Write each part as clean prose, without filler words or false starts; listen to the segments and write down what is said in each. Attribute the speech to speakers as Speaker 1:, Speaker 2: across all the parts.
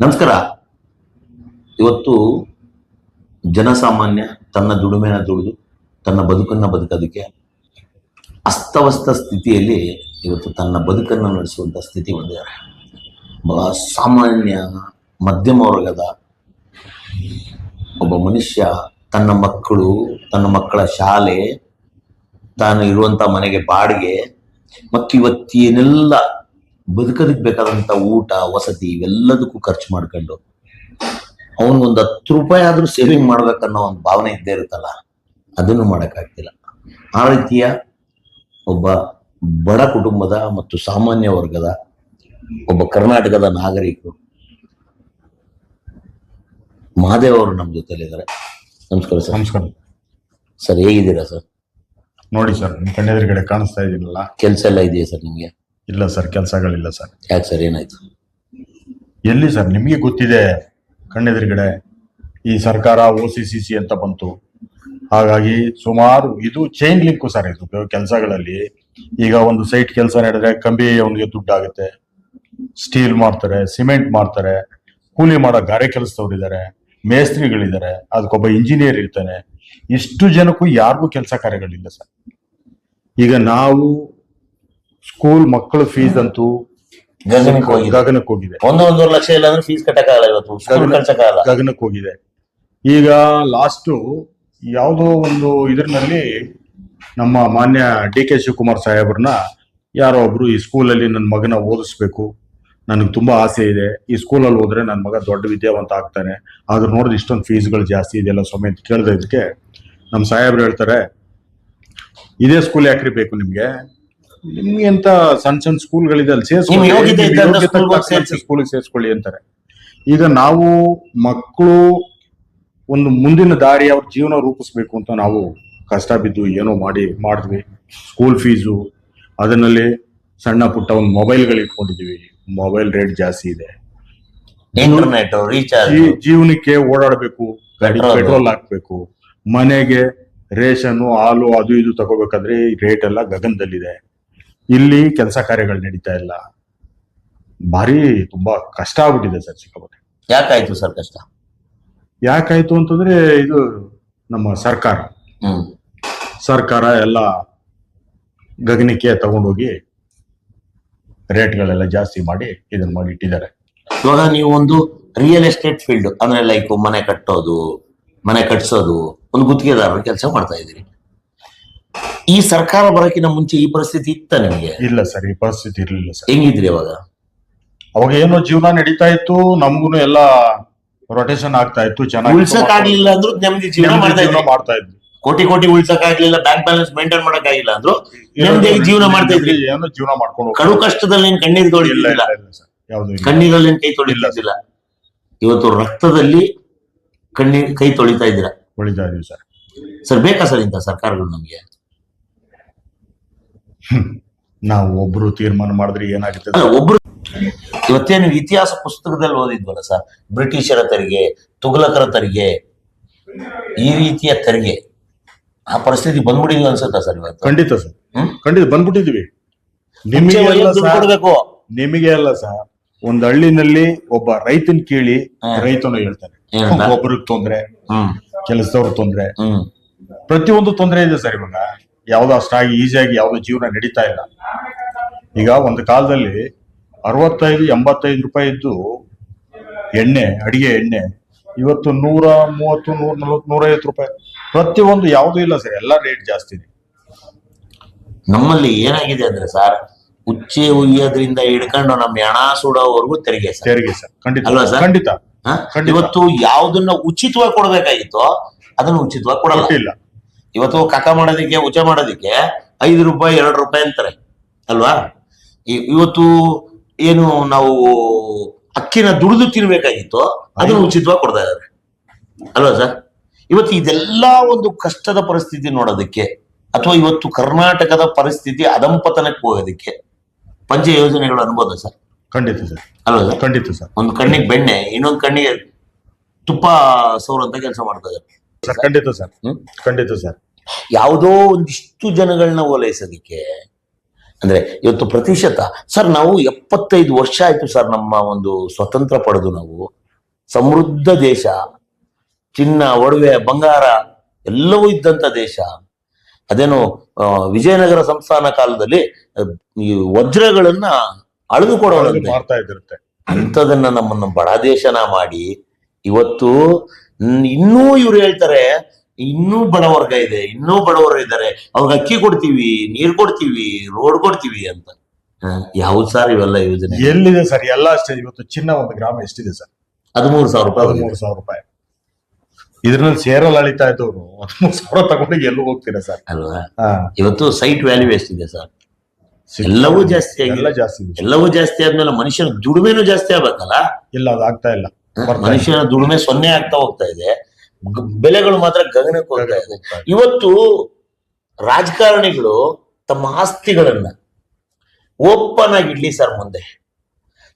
Speaker 1: ನಮಸ್ಕಾರ. ಇವತ್ತು ಜನಸಾಮಾನ್ಯ ತನ್ನ ದುಡಿಮೆನ ದುಡಿದು ತನ್ನ ಬದುಕನ್ನು ಬದುಕೋದಕ್ಕೆ ಅಸ್ತವ್ಯಸ್ತ ಸ್ಥಿತಿಯಲ್ಲಿ ಇವತ್ತು ತನ್ನ ಬದುಕನ್ನು ನಡೆಸುವಂಥ ಸ್ಥಿತಿ ಹೊಂದಿದ್ದಾರೆ. ಸಾಮಾನ್ಯ ಮಧ್ಯಮ ವರ್ಗದ ಒಬ್ಬ ಮನುಷ್ಯ ತನ್ನ ಮಕ್ಕಳು, ತನ್ನ ಮಕ್ಕಳ ಶಾಲೆ, ತಾನು ಇರುವಂಥ ಮನೆಗೆ ಬಾಡಿಗೆ ಮತ್ತು ಇವತ್ತೇನೆಲ್ಲ ಬದುಕೋದಕ್ಕೆ ಬೇಕಾದಂಥ ಊಟ ವಸತಿ ಇವೆಲ್ಲದಕ್ಕೂ ಖರ್ಚು ಮಾಡ್ಕೊಂಡು ಅವನಿಗೊಂದು 10 ರೂಪಾಯಿ ಆದರೂ ಸೇವಿಂಗ್ ಮಾಡ್ಬೇಕನ್ನೋ ಒಂದು ಭಾವನೆ ಇದ್ದೇ ಇರುತ್ತಲ್ಲ, ಅದನ್ನು ಮಾಡೋಕ್ಕಾಗ್ತಿಲ್ಲ. ಆ ರೀತಿಯ ಒಬ್ಬ ಬಡ ಕುಟುಂಬದ ಮತ್ತು ಸಾಮಾನ್ಯ ವರ್ಗದ ಒಬ್ಬ ಕರ್ನಾಟಕದ ನಾಗರಿಕರು ಮಹಾದೇವ್ ಅವರು ನಮ್ಮ ಜೊತೆಲಿದ್ದಾರೆ. ನಮಸ್ಕಾರ ಸರ್.
Speaker 2: ನಮಸ್ಕಾರ
Speaker 1: ಸರ್, ಹೇಗಿದ್ದೀರಾ ಸರ್?
Speaker 2: ನೋಡಿ ಸರ್, ನಿಮ್ಮ ಕಣ್ಣೆದುರುಗಡೆ ಕಾಣಿಸ್ತಾ ಇದೀನಲ್ಲ.
Speaker 1: ಕೆಲಸ ಎಲ್ಲ ಇದೆಯಾ ಸರ್ ನಿಮಗೆ?
Speaker 2: ಇಲ್ಲ ಸರ್, ಕೆಲಸಗಳಿಲ್ಲ ಸರ್.
Speaker 1: ಯಾಕೆ ಸರ್, ಏನಾಯ್ತು?
Speaker 2: ಎಲ್ಲಿ ಸರ್, ನಿಮಗೆ ಗೊತ್ತಿದೆ ಕಣ್ಣೆದುರುಗಡೆ ಈ ಸರ್ಕಾರ OCCC ಅಂತ ಬಂತು. ಹಾಗಾಗಿ ಸುಮಾರು ಇದು ಚೈನ್ ಲಿಂಕು ಸರ್. ಇದು ಕೆಲಸಗಳಲ್ಲಿ ಈಗ ಒಂದು ಸೈಟ್ ಕೆಲಸ ನಡೆದ್ರೆ ಕಂಬಿ ಅವನಿಗೆ ದುಡ್ಡಾಗುತ್ತೆ, ಸ್ಟೀಲ್ ಮಾಡ್ತಾರೆ, ಸಿಮೆಂಟ್ ಮಾಡ್ತಾರೆ, ಕೂಲಿ ಮಾಡೋ ಗಾರೆ ಕೆಲಸದವ್ರು ಇದ್ದಾರೆ, ಮೇಸ್ತ್ರಿಗಳಿದ್ದಾರೆ, ಅದಕ್ಕೊಬ್ಬ ಇಂಜಿನಿಯರ್ ಇರ್ತಾನೆ. ಇಷ್ಟು ಜನಕ್ಕೂ ಯಾರಿಗೂ ಕೆಲಸ ಕಾರ್ಯಗಳಿಲ್ಲ ಸರ್. ಈಗ ನಾವು ಸ್ಕೂಲ್ ಮಕ್ಕಳ ಫೀಸ್ ಅಂತೂ ಗಗನಕ್ಕೆ ಹೋಗಿದೆ.
Speaker 1: 1.5 ಲಕ್ಷ ಇಲ್ಲ ಅಂದ್ರೆ ಫೀಸ್ ಕಟ್ಟಕ್ಕಾಗಲ್ಲ, ಇವತ್ತು
Speaker 2: ಗಗನಕ್ಕೆ ಹೋಗಿದೆ. ಈಗ ಲಾಸ್ಟ್ ಯಾವುದೋ ಒಂದು ಇದರಲ್ಲಿ ನಮ್ಮ ಮಾನ್ಯ DK ಶಿವಕುಮಾರ್ ಸಾಹೇಬ್ರನ್ನ ಯಾರೋ ಒಬ್ರು ಈ ಸ್ಕೂಲಲ್ಲಿ ನನ್ನ ಮಗನ ಓದಿಸ್ಬೇಕು, ನನಗೆ ತುಂಬಾ ಆಸೆ ಇದೆ, ಈ ಸ್ಕೂಲಲ್ಲಿ ಹೋದ್ರೆ ನನ್ನ ಮಗ ದೊಡ್ಡ ವಿದ್ಯಾವಂತ ಆಗ್ತಾನೆ, ಆದ್ರೆ ನೋಡಿದ್ರೆ ಇಷ್ಟೊಂದು ಫೀಸ್ಗಳು ಜಾಸ್ತಿ ಇದೆಯಲ್ಲ ಸ್ವಾಮಿ ಅಂತ ಕೇಳಿದಕ್ಕೆ ನಮ್ಮ ಸಾಹೇಬ್ರು ಹೇಳ್ತಾರೆ, ಇದೇ ಸ್ಕೂಲ್ ಯಾಕ್ರಿ ಬೇಕು ನಿಮ್ಗೆ ಅಂತ ಸಣ್ಣ ಸಣ್ಣ ಸ್ಕೂಲ್ಗಳಿದೆ ಅಲ್ಲಿ ಸ್ಕೂಲಿಗೆ ಸೇರಿಸ್ಕೊಳ್ಳಿ ಅಂತಾರೆ. ಈಗ ನಾವು ಮಕ್ಕಳು ಒಂದು ಮುಂದಿನ ದಾರಿ ಅವ್ರ ಜೀವನ ರೂಪಿಸ್ಬೇಕು ಅಂತ ನಾವು ಕಷ್ಟ ಬಿದ್ದು ಏನೋ ಮಾಡಿದ್ವಿ. ಸ್ಕೂಲ್ ಫೀಸು, ಅದರಲ್ಲಿ ಸಣ್ಣ ಪುಟ್ಟ ಒಂದು ಮೊಬೈಲ್ಗಳು ಇಟ್ಕೊಂಡಿದೀವಿ, ಮೊಬೈಲ್ ರೇಟ್ ಜಾಸ್ತಿ ಇದೆ,
Speaker 1: ಇಂಟರ್ನೆಟ್ ರೀಚಾರ್ಜ್,
Speaker 2: ಜೀವನಕ್ಕೆ ಓಡಾಡಬೇಕು, ಪೆಟ್ರೋಲ್ ಹಾಕ್ಬೇಕು, ಮನೆಗೆ ರೇಷನ್ ಹಾಲು ಅದು ಇದು ತಗೋಬೇಕಾದ್ರೆ ರೇಟ್ ಎಲ್ಲ ಗಗನದಲ್ಲಿದೆ. ಇಲ್ಲಿ ಕೆಲಸ ಕಾರ್ಯಗಳು ನಡೀತಾ ಇಲ್ಲ. ಭಾರಿ ತುಂಬಾ ಕಷ್ಟ ಆಗ್ಬಿಟ್ಟಿದೆ ಸರ್. ಸಿಕ್ಕಾಪಟ್ಟೆ.
Speaker 1: ಯಾಕಾಯ್ತು ಸರ್ ಕಷ್ಟ?
Speaker 2: ಯಾಕಾಯ್ತು ಅಂತಂದ್ರೆ ಇದು ನಮ್ಮ ಸರ್ಕಾರ ಎಲ್ಲ ಗಗನಕ್ಕೆ ತಗೊಂಡೋಗಿ ರೇಟ್ಗಳೆಲ್ಲ ಜಾಸ್ತಿ ಮಾಡಿ ಇದನ್ನ ಮಾಡಿ ಇಟ್ಟಿದ್ದಾರೆ.
Speaker 1: ಇವಾಗ ನೀವು ಒಂದು ರಿಯಲ್ ಎಸ್ಟೇಟ್ ಫೀಲ್ಡ್ ಅಂದ್ರೆ ಲೈಕ್ ಮನೆ ಕಟ್ಟೋದು, ಮನೆ ಕಟ್ಸೋದು, ಒಂದು ಗುತ್ತಿಗೆದಾರರ ಕೆಲಸ ಮಾಡ್ತಾ ಇದ್ದೀರಿ. ಈ ಸರ್ಕಾರ ಬರೋಕಿನ ಮುಂಚೆ ಈ ಪರಿಸ್ಥಿತಿ ಇತ್ತ ನಿಮಗೆ?
Speaker 2: ಇಲ್ಲ ಸರ್, ಈ ಪರಿಸ್ಥಿತಿ ಇರಲಿಲ್ಲ ಸರ್.
Speaker 1: ಹೆಂಗಿದ್ರಿ ಅವಾಗ?
Speaker 2: ಅವಾಗ ಏನೋ ಜೀವನ ನಡೀತಾ ಇತ್ತು, ನಮ್ಗೂ ಎಲ್ಲ ರೊಟೇಷನ್ ಆಗ್ತಾ ಇತ್ತು, ಚೆನ್ನಾಗಿ
Speaker 1: ಉಳ್ಸಕ್ ಆಗ್ಲಿಲ್ಲ ಅಂದ್ರೂ ನೆಮ್ಮದಿ ಜೀವನ ಮಾಡ್ತಾ ಇದ್ವಿ. ಕೋಟಿ ಉಳ್ಸಕ್ ಆಗ್ಲಿಲ್ಲ, ಬ್ಯಾಂಕ್ ಬ್ಯಾಲೆನ್ಸ್ ಮೇಂಟೈನ್ ಮಾಡಕ್ ಆಗಿಲ್ಲ ಅಂದ್ರು ನೆಮ್ಮದಿಯಾಗಿ ಜೀವನ ಮಾಡ್ತಾ ಇದ್ರಿ.
Speaker 2: ಏನೋ ಜೀವನ ಮಾಡ್ಕೊಂಡು
Speaker 1: ಕಡು ಕಷ್ಟದಲ್ಲಿ ನೀನ್ ಕಣ್ಣೀರ್ ತೊಳಿಲಿಲ್ಲ, ಕಣ್ಣೀರಲ್ಲಿ ಕೈ ತೊಳಿಲಿಲ್ಲ. ಇವತ್ತು ರಕ್ತದಲ್ಲಿ ಕೈ ತೊಳಿತಾ ಇದ್ದೀರಾ.
Speaker 2: ತೊಳಿತಾ ಇದೀವಿ ಸರ್.
Speaker 1: ಸರ್, ಬೇಕಾ ಸರ್ ಇಂಥ ಸರ್ಕಾರಗಳು ನಮ್ಗೆ?
Speaker 2: ನಾವು ಒಬ್ರು ತೀರ್ಮಾನ ಮಾಡಿದ್ರೆ ಏನಾಗುತ್ತೆ?
Speaker 1: ಒಬ್ರು ಇವತ್ತೇನು ಇತಿಹಾಸ ಪುಸ್ತಕದಲ್ಲಿ ಓದಿದ್ವಲ್ಲ ಸರ್, ಬ್ರಿಟಿಷರ ತೆರಿಗೆ, ತುಘಲಕರ ತೆರಿಗೆ, ಈ ರೀತಿಯ ತೆರಿಗೆ, ಆ ಪರಿಸ್ಥಿತಿ ಬಂದ್ಬಿಟ್ಟಿದ್ವಿ ಅನ್ಸುತ್ತಾ ಸರ್ ಇವತ್ತು?
Speaker 2: ಖಂಡಿತ ಸರ್, ಖಂಡಿತ ಬಂದ್ಬಿಟ್ಟಿದ್ವಿ. ನಿಮಗೆ ಅಲ್ಲ ಸರ್, ಒಂದ್ ಹಳ್ಳಿನಲ್ಲಿ ಒಬ್ಬ ರೈತನ್ ಕೇಳಿ ರೈತನು ಹೇಳ್ತಾನೆ, ಒಬ್ಬರಿಗೆ ತೊಂದ್ರೆ, ಕೆಲಸದವ್ರ ತೊಂದ್ರೆ, ಪ್ರತಿಯೊಂದು ತೊಂದರೆ ಇದೆ ಸರ್. ಇವಾಗ ಯಾವ್ದು ಅಷ್ಟಾಗಿ ಈಸಿಯಾಗಿ ಯಾವ್ದು ಜೀವನ ನಡೀತಾ ಇಲ್ಲ. ಈಗ ಒಂದು ಕಾಲದಲ್ಲಿ 65-85 ರೂಪಾಯಿ ಇದ್ದು ಎಣ್ಣೆ, ಅಡಿಗೆ ಎಣ್ಣೆ, ಇವತ್ತು 130, 140, 150 ರೂಪಾಯಿ. ಪ್ರತಿಯೊಂದು ಯಾವ್ದು ಇಲ್ಲ ಸರ್, ಎಲ್ಲ ರೇಟ್ ಜಾಸ್ತಿ ಇದೆ.
Speaker 1: ನಮ್ಮಲ್ಲಿ ಏನಾಗಿದೆ ಅಂದ್ರೆ ಸರ್, ಉಚ್ಚೆ ಉಯ್ಯೋದ್ರಿಂದ ಹಿಡ್ಕೊಂಡು ನಮ್ಮ ಹೆಣ ಸುಡೋವರೆಗೂ ತೆರಿಗೆ ಸರ್.
Speaker 2: ಖಂಡಿತ
Speaker 1: ಅಲ್ವಾ ಸರ್?
Speaker 2: ಖಂಡಿತ.
Speaker 1: ಇವತ್ತು ಯಾವ್ದನ್ನ ಉಚಿತವಾಗಿ ಕೊಡ್ಬೇಕಾಗಿತ್ತು ಅದನ್ನ ಉಚಿತವಾಗಿ ಕೊಡಲ್ಲ. ಇವತ್ತು ಕಕ ಮಾಡೋದಿಕ್ಕೆ, ಉಚ್ಚೆ ಮಾಡೋದಿಕ್ಕೆ 5 ರೂಪಾಯಿ 2 ರೂಪಾಯಿ ಅಂತಾರೆ ಅಲ್ವಾ? ಇವತ್ತು ಏನು ನಾವು ಅಕ್ಕಿನ ದುಡಿದು ತಿನ್ಬೇಕಾಗಿತ್ತು ಅದನ್ನು ಉಚಿತವಾಗಿ ಕೊಡ್ತಾ ಇದ್ದಾರೆ ಅಲ್ವಾ ಸರ್? ಇವತ್ತು ಇದೆಲ್ಲ ಒಂದು ಕಷ್ಟದ ಪರಿಸ್ಥಿತಿ ನೋಡೋದಕ್ಕೆ, ಅಥವಾ ಇವತ್ತು ಕರ್ನಾಟಕದ ಪರಿಸ್ಥಿತಿ ಅಧಂಪತನಕ್ಕೆ ಹೋಗೋದಕ್ಕೆ ಪಂಚ ಯೋಜನೆಗಳು ಅನ್ಬೋದು ಸರ್.
Speaker 2: ಖಂಡಿತ ಸರ್.
Speaker 1: ಅಲ್ವಾ ಸರ್?
Speaker 2: ಖಂಡಿತ ಸರ್.
Speaker 1: ಒಂದು ಕಣ್ಣಿಗೆ ಬೆಣ್ಣೆ, ಇನ್ನೊಂದು ಕಣ್ಣಿಗೆ ತುಪ್ಪ ಸೌರಂತ ಕೆಲಸ ಮಾಡ್ತಾ ಇದ್ದಾರೆ.
Speaker 2: ಖಂಡಿತ ಸರ್. ಖಂಡಿತ ಸರ್.
Speaker 1: ಯಾವುದೋ ಒಂದಿಷ್ಟು ಜನಗಳನ್ನ ಓಲೈಸೋದಿಕ್ಕೆ ಅಂದ್ರೆ ಇವತ್ತು ಪ್ರತಿಶತ ಸರ್, ನಾವು 75 ವರ್ಷ ಆಯ್ತು ಸರ್ ನಮ್ಮ ಒಂದು ಸ್ವತಂತ್ರ ಪಡೆದು. ನಾವು ಸಮೃದ್ಧ ದೇಶ, ಚಿನ್ನ, ಒಡವೆ, ಬಂಗಾರ ಎಲ್ಲವೂ ಇದ್ದಂತ ದೇಶ. ಅದೇನು ವಿಜಯನಗರ ಸಂಸ್ಥಾನ ಕಾಲದಲ್ಲಿ ಈ ವಜ್ರಗಳನ್ನ ಅಳೆದು ಕೊಡೋರಂತೆ.
Speaker 2: ಮಾಡ್ತಾ ಇದಿರುತ್ತೆ.
Speaker 1: ಅಂಥದನ್ನ ನಮ್ಮನ್ನ ಬಡ ದೇಶನ ಮಾಡಿ ಇವತ್ತು ಇನ್ನೂ ಇವ್ರು ಹೇಳ್ತಾರೆ ಇನ್ನೂ ಬಡವರ್ಗ ಇದೆ, ಇನ್ನೂ ಬಡವರು ಇದ್ದಾರೆ, ಅವ್ರಿಗೆ ಅಕ್ಕಿ ಕೊಡ್ತೀವಿ, ನೀರ್ ಕೊಡ್ತೀವಿ, ರೋಡ್ ಕೊಡ್ತೀವಿ ಅಂತ. ಯಾವ್ದು ಸರ್ ಇವೆಲ್ಲ ಯೋಜನೆ?
Speaker 2: ಎಲ್ಲಿದೆ ಸರ್? ಎಲ್ಲ ಅಷ್ಟೇ. ಇವತ್ತು ಚಿನ್ನ 1 ಗ್ರಾಮ್ ಎಷ್ಟಿದೆ ಸರ್?
Speaker 1: 13,000 ರೂಪಾಯಿ.
Speaker 2: 13,000 ರೂಪಾಯಿ. ಇದ್ರಲ್ಲಿ ಸೇರಲ್ ಅಳಿತಾ ಇದ್ದವ್ರು 13,000 ತಗೊಂಡು ಎಲ್ಲೂ ಹೋಗ್ತೀರಾ ಸರ್?
Speaker 1: ಅಲ್ವಾ? ಇವತ್ತು ಸೈಟ್ ವ್ಯಾಲ್ಯೂ ಎಷ್ಟಿದೆ ಸರ್? ಎಲ್ಲವೂ ಜಾಸ್ತಿ ಆಗಿದೆ.
Speaker 2: ಎಲ್ಲ ಜಾಸ್ತಿ ಇದೆ.
Speaker 1: ಎಲ್ಲವೂ ಜಾಸ್ತಿ ಆದ್ಮೇಲೆ ಮನುಷ್ಯನ ದುಡಿಮೆನೂ ಜಾಸ್ತಿ ಆಗ್ಬೇಕಲ್ಲ?
Speaker 2: ಇಲ್ಲ, ಅದು ಆಗ್ತಾ ಇಲ್ಲ.
Speaker 1: ಮನುಷ್ಯನ ದುಡಿಮೆ 0 ಆಗ್ತಾ ಹೋಗ್ತಾ ಇದೆ, ಬೆಲೆಗಳು ಮಾತ್ರ ಗಗನಕ್ಕೆ ಹೋಗ್ತಾ ಇದೆ. ಇವತ್ತು ರಾಜಕಾರಣಿಗಳು ತಮ್ಮ ಆಸ್ತಿಗಳನ್ನ ಓಪನ್ ಆಗಿ ಇಡ್ಲಿ ಸರ್ ಮುಂದೆ.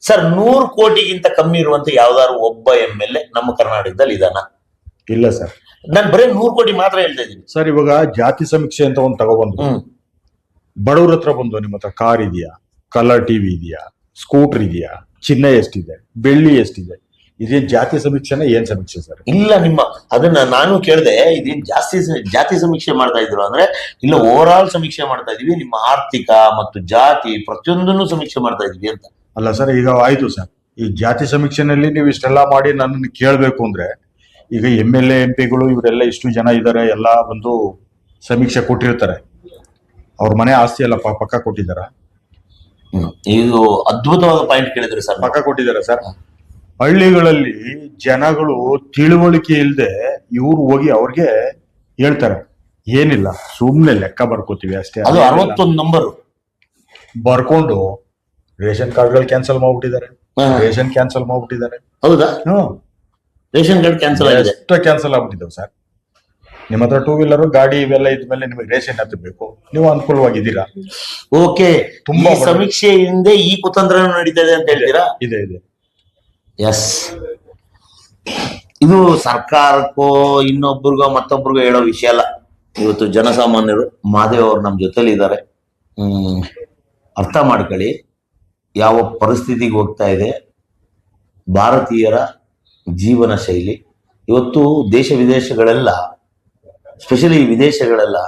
Speaker 1: ಸರ್, 100 ಕೋಟಿಗಿಂತ ಕಮ್ಮಿ ಇರುವಂತ ಯಾವ್ದಾದ್ರು ಒಬ್ಬ MLA ನಮ್ಮ ಕರ್ನಾಟಕದಲ್ಲಿ ಇದಾನ?
Speaker 2: ಇಲ್ಲ ಸರ್.
Speaker 1: ನಾನು ಬರೀ 100 ಕೋಟಿ ಮಾತ್ರ ಹೇಳ್ತಾ ಇದ್ದೀನಿ
Speaker 2: ಸರ್. ಇವಾಗ ಜಾತಿ ಸಮೀಕ್ಷೆ ಅಂತ ಒಂದು ತಗೊಬಂದು ಬಡವ್ರ ಹತ್ರ ಬಂದು, ನಿಮ್ಮ ಹತ್ರ ಕಾರ್ ಇದೆಯಾ, ಕಲರ್ ಟಿವಿ ಇದೆಯಾ, ಸ್ಕೂಟರ್ ಇದೆಯಾ, ಚಿನ್ನ ಎಷ್ಟಿದೆ, ಬೆಳ್ಳಿ ಎಷ್ಟಿದೆ, ಇದೇನ್ ಜಾತಿ ಸಮೀಕ್ಷೆನ ಏನ್ ಸಮೀಕ್ಷೆ ಸರ್?
Speaker 1: ಇಲ್ಲ, ಅದನ್ನ ನಾನು ಕೇಳಿದೆ, ಇದೇನ್ ಜಾತಿ ಸಮೀಕ್ಷೆ ಮಾಡ್ತಾ ಇದ್ರು ಅಂದ್ರೆ ಇಲ್ಲ, ಓವರ್ ಆಲ್ ಸಮೀಕ್ಷೆ ಮಾಡ್ತಾ ಇದೀವಿ, ನಿಮ್ಮ ಆರ್ಥಿಕ ಮತ್ತು ಜಾತಿ ಪ್ರತಿಯೊಂದನ್ನು ಸಮೀಕ್ಷೆ ಮಾಡ್ತಾ ಇದೀವಿ ಅಂತ.
Speaker 2: ಅಲ್ಲ ಸರ್, ಈಗ ಆಯ್ತು ಸರ್, ಈ ಜಾತಿ ಸಮೀಕ್ಷೆನಲ್ಲಿ ನೀವು ಇಷ್ಟೆಲ್ಲ ಮಾಡಿ ನನ್ನನ್ನು ಕೇಳ್ಬೇಕು ಅಂದ್ರೆ, ಈಗ MLA MP ಗಳು ಇವರೆಲ್ಲ ಇಷ್ಟು ಜನ ಇದ್ದಾರೆ, ಎಲ್ಲ ಒಂದು ಸಮೀಕ್ಷೆ ಕೊಟ್ಟಿರ್ತಾರೆ. ಅವ್ರ ಮನೆ ಆಸ್ತಿ ಎಲ್ಲ ಪಕ್ಕ ಕೊಟ್ಟಿದಾರ?
Speaker 1: ಇದು ಅದ್ಭುತವಾದ ಪಾಯಿಂಟ್ ಕೇಳಿದ್ರಿ ಸರ್.
Speaker 2: ಪಕ್ಕ ಕೊಟ್ಟಿದ್ದಾರೆ ಸರ್. ಹಳ್ಳಿಗಳಲ್ಲಿ ಜನಗಳು ತಿಳುವಳಿಕೆ ಇಲ್ಲದೆ ಇವ್ರು ಹೋಗಿ ಅವ್ರಿಗೆ ಹೇಳ್ತಾರೆ, ಏನಿಲ್ಲ ಸುಮ್ನೆ ಲೆಕ್ಕ ಬರ್ಕೋತೀವಿ ಅಷ್ಟೇ.
Speaker 1: ಅದು 61 ನಂಬರ್
Speaker 2: ಬರ್ಕೊಂಡು ರೇಷನ್ ಕಾರ್ಡ್ಗಳು ಕ್ಯಾನ್ಸಲ್ ಮಾಡ್ಬಿಟ್ಟಿದ್ದಾರೆ. ರೇಷನ್ ಕ್ಯಾನ್ಸಲ್ ಮಾಡ್ಬಿಟ್ಟಿದ್ದಾರೆ.
Speaker 1: ಹೌದಾ? ರೇಷನ್ ಕಾರ್ಡ್ ಕ್ಯಾನ್ಸಲ್ ಆಗಿದೆ.
Speaker 2: ಕ್ಯಾನ್ಸಲ್ ಆಗ್ಬಿಟ್ಟಿದ್ದಾವೆ ಸರ್. ನಿಮ್ಮ ಹತ್ರ 2 ವೀಲರ್ ಗಾಡಿ ಇವೆಲ್ಲ ಇದ್ಮೇಲೆ ನಿಮಗೆ ರೇಷನ್ ಹತ್ತಬೇಕು, ನೀವು ಅನುಕೂಲವಾಗಿದ್ದೀರಾ?
Speaker 1: ಓಕೆ, ತುಂಬಾ ಸಮೀಕ್ಷೆ ಹಿಂದೆ ಈ ಕುತಂತ್ರ ನಡೀತಾ ಇದೆ ಅಂತ ಹೇಳ್ತೀರಾ?
Speaker 2: ಇದೆ ಇದೆ.
Speaker 1: ಎಸ್, ಇದು ಸರ್ಕಾರಕ್ಕೋ ಇನ್ನೊಬ್ರಿಗೋ ಮತ್ತೊಬ್ರಿಗೋ ಹೇಳೋ ವಿಷಯ ಅಲ್ಲ. ಇವತ್ತು ಜನಸಾಮಾನ್ಯರು, ಮಾದೇವ್ ಅವರು ನಮ್ಮ ಜೊತೆಲಿ ಇದ್ದಾರೆ, ಅರ್ಥ ಮಾಡ್ಕೊಳ್ಳಿ ಯಾವ ಪರಿಸ್ಥಿತಿಗೆ ಹೋಗ್ತಾ ಇದೆ ಭಾರತೀಯರ ಜೀವನ ಶೈಲಿ. ಇವತ್ತು ದೇಶ ವಿದೇಶಗಳೆಲ್ಲ, ಸ್ಪೆಷಲಿ ವಿದೇಶಗಳೆಲ್ಲ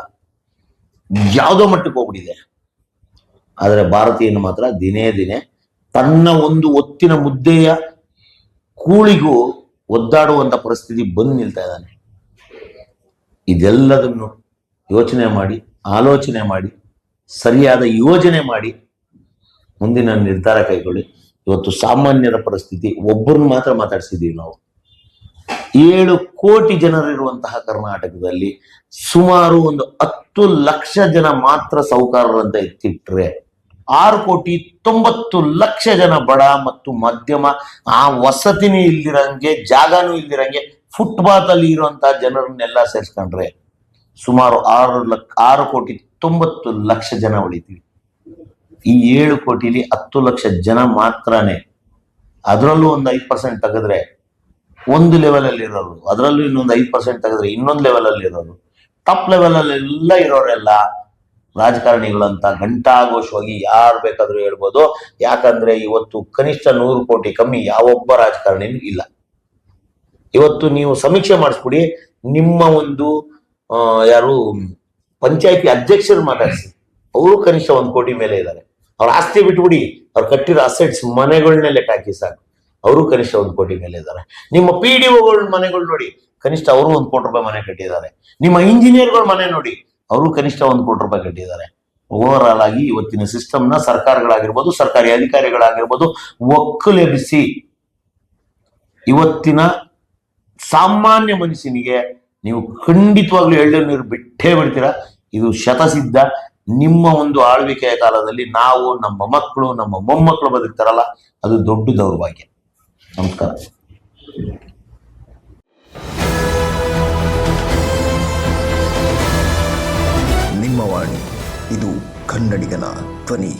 Speaker 1: ಯಾವುದೋ ಮಟ್ಟಕ್ಕೆ ಹೋಗ್ಬಿಟ್ಟಿದೆ. ಆದರೆ ಭಾರತೀಯನ ಮಾತ್ರ ದಿನೇ ದಿನೇ ತನ್ನ ಒಂದು ಒತ್ತಿನ ಮುದ್ದೆಯ ಕೂಳಿಗೂ ಒದ್ದಾಡುವಂತ ಪರಿಸ್ಥಿತಿ ಬಂದು ನಿಲ್ತಾ ಇದ್ದಾನೆ. ಇದೆಲ್ಲದನ್ನು ಯೋಚನೆ ಮಾಡಿ, ಆಲೋಚನೆ ಮಾಡಿ, ಸರಿಯಾದ ಯೋಜನೆ ಮಾಡಿ ಮುಂದಿನ ನಿರ್ಧಾರ ಕೈಗೊಳ್ಳಿ. ಇವತ್ತು ಸಾಮಾನ್ಯರ ಪರಿಸ್ಥಿತಿ, ಒಬ್ಬರನ್ನ ಮಾತ್ರ ಮಾತಾಡ್ಸಿದ್ದೀವಿ ನಾವು. 7 ಕೋಟಿ ಜನರಿರುವಂತಹ ಕರ್ನಾಟಕದಲ್ಲಿ ಸುಮಾರು ಒಂದು 10 ಲಕ್ಷ ಜನ ಮಾತ್ರ ಸಾಹುಕಾರರಂತ ಎತ್ತಿಟ್ರೆ 6,90,00,000 ಜನ ಬಡ ಮತ್ತು ಮಧ್ಯಮ, ಆ ವಸತಿನೂ ಇಲ್ದಿರಂಗೆ, ಜಾಗನೂ ಇಲ್ದಿರಂಗೆ, ಫುಟ್ಪಾತ್ ಅಲ್ಲಿ ಇರುವಂತಹ ಜನರನ್ನೆಲ್ಲ ಸೇರಿಸ್ಕೊಂಡ್ರೆ ಸುಮಾರು 6,90,00,000 ಜನ ಉಳಿತೀವಿ. ಈ 7 ಕೋಟಿಲಿ 10 ಲಕ್ಷ ಜನ ಮಾತ್ರನೇ. ಅದರಲ್ಲೂ ಒಂದು 5% ತೆಗೆದ್ರೆ ಒಂದು ಲೆವೆಲ್ ಅಲ್ಲಿ ಇರೋರು, ಅದರಲ್ಲೂ ಇನ್ನೊಂದು 5% ತೆಗೆದ್ರೆ ಇನ್ನೊಂದು ಲೆವೆಲ್ ಅಲ್ಲಿ ಇರೋರು, ಟಾಪ್ ಲೆವೆಲ್ ಅಲ್ಲಿ ಎಲ್ಲ ಇರೋರೆಲ್ಲ ರಾಜಕಾರಣಿಗಳಂತ ಘಂಟಾಘೋಷವಾಗಿ ಯಾರು ಬೇಕಾದ್ರೂ ಹೇಳ್ಬೋದು. ಯಾಕಂದ್ರೆ ಇವತ್ತು ಕನಿಷ್ಠ 100 ಕೋಟಿ ಕಮ್ಮಿ ಯಾವೊಬ್ಬ ರಾಜಕಾರಣಿನೂ ಇಲ್ಲ. ಇವತ್ತು ನೀವು ಸಮೀಕ್ಷೆ ಮಾಡಿಸ್ಬಿಡಿ, ನಿಮ್ಮ ಒಂದು ಯಾರು ಪಂಚಾಯತಿ ಅಧ್ಯಕ್ಷರು ಮಾತಾಡಿಸಿ, ಅವರು ಕನಿಷ್ಠ 1 ಕೋಟಿ ಮೇಲೆ ಇದ್ದಾರೆ. ಅವ್ರ ಆಸ್ತಿ ಬಿಟ್ಬಿಡಿ, ಅವ್ರು ಕಟ್ಟಿರೋ ಅಸೆಟ್ಸ್ ಮನೆಗಳನ್ನೇ ಲೆಕ್ಕ ಹಾಕಿ ಸಾಕು, ಅವರು ಕನಿಷ್ಠ 1 ಕೋಟಿ ಮೇಲೆ ಇದ್ದಾರೆ. ನಿಮ್ಮ PDOಗಳ ಮನೆಗಳು ನೋಡಿ, ಕನಿಷ್ಠ ಅವರು 1 ಕೋಟಿ ರೂಪಾಯಿ ಮನೆ ಕಟ್ಟಿದ್ದಾರೆ. ನಿಮ್ಮ ಇಂಜಿನಿಯರ್ಗಳ ಮನೆ ನೋಡಿ, ಅವರು ಕನಿಷ್ಠ 1 ಕೋಟಿ ರೂಪಾಯಿ ಕಟ್ಟಿದ್ದಾರೆ. ಓವರ್ ಆಲ್ ಆಗಿ ಇವತ್ತಿನ ಸಿಸ್ಟಮ್ನ ಸರ್ಕಾರಗಳಾಗಿರ್ಬೋದು, ಸರ್ಕಾರಿ ಅಧಿಕಾರಿಗಳಾಗಿರ್ಬೋದು ಒಕ್ಕಲೆಬ್ಬಿಸಿ ಇವತ್ತಿನ ಸಾಮಾನ್ಯ ಮನುಷ್ಯನಿಗೆ ನೀವು ಖಂಡಿತವಾಗ್ಲೂ ಎಳ್ಳು ನೀರು ಬಿಟ್ಟೇ ಬಿಡ್ತೀರಾ. ಇದು ಶತಸಿದ್ಧ. ನಿಮ್ಮ ಒಂದು ಆಳ್ವಿಕೆಯ ಕಾಲದಲ್ಲಿ ನಾವು, ನಮ್ಮ ಮಕ್ಕಳು, ನಮ್ಮ ಮೊಮ್ಮಕ್ಕಳು ಬದುಕ್ತಾರಲ್ಲ, ಅದು ದೊಡ್ಡ ದೌರ್ಭಾಗ್ಯ. ನಮಸ್ಕಾರ.
Speaker 3: ನಿಮ್ಮ ವಾಣಿ, ಇದು ಕನ್ನಡಿಗನ ಧ್ವನಿ.